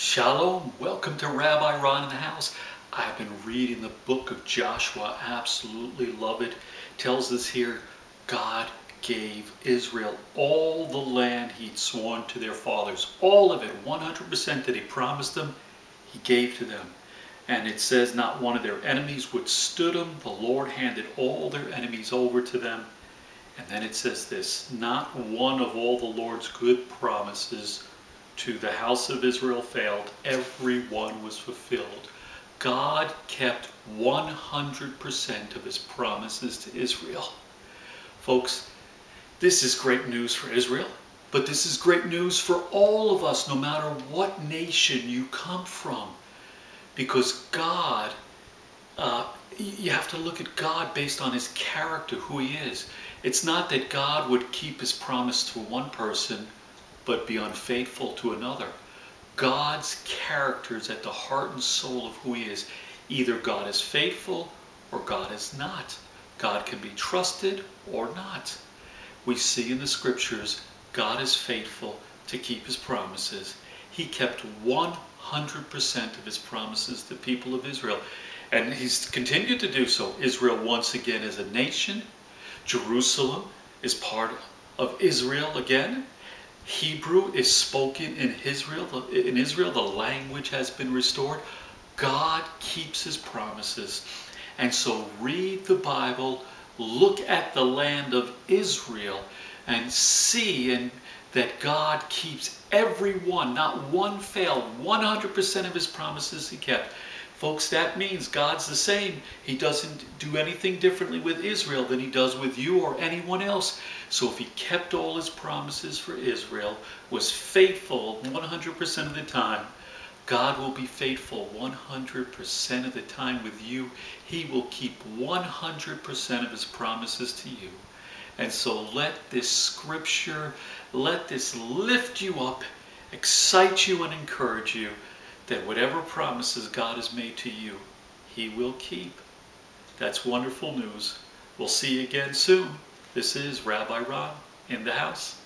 Shalom, welcome to Rabbi Ron in the house. I've been reading the book of Joshua, absolutely love it. Tells us here, God gave Israel all the land he'd sworn to their fathers. All of it, 100% that he promised them, he gave to them. And it says not one of their enemies withstood them. The Lord handed all their enemies over to them. And then it says this, not one of all the Lord's good promises to the house of Israel failed. Every one was fulfilled. God kept 100% of his promises to Israel. Folks, this is great news for Israel, but this is great news for all of us, no matter what nation you come from. Because God, you have to look at God based on his character, who he is. It's not that God would keep his promise to one person but be unfaithful to another. God's character is at the heart and soul of who he is. Either God is faithful or God is not. God can be trusted or not. We see in the scriptures God is faithful to keep his promises. He kept 100% of his promises to the people of Israel. And he's continued to do so. Israel once again is a nation. Jerusalem is part of Israel again. Hebrew is spoken in Israel. The language has been restored. God keeps his promises. And so read the Bible, look at the land of Israel, and see that God keeps every one, not one failed, 100% of his promises he kept. Folks, that means God's the same. He doesn't do anything differently with Israel than he does with you or anyone else. So if he kept all his promises for Israel, was faithful 100% of the time, God will be faithful 100% of the time with you. He will keep 100% of his promises to you. And so let this scripture, let this lift you up, excite you and encourage you that whatever promises God has made to you, he will keep. That's wonderful news. We'll see you again soon. This is Rabbi Ron in the house.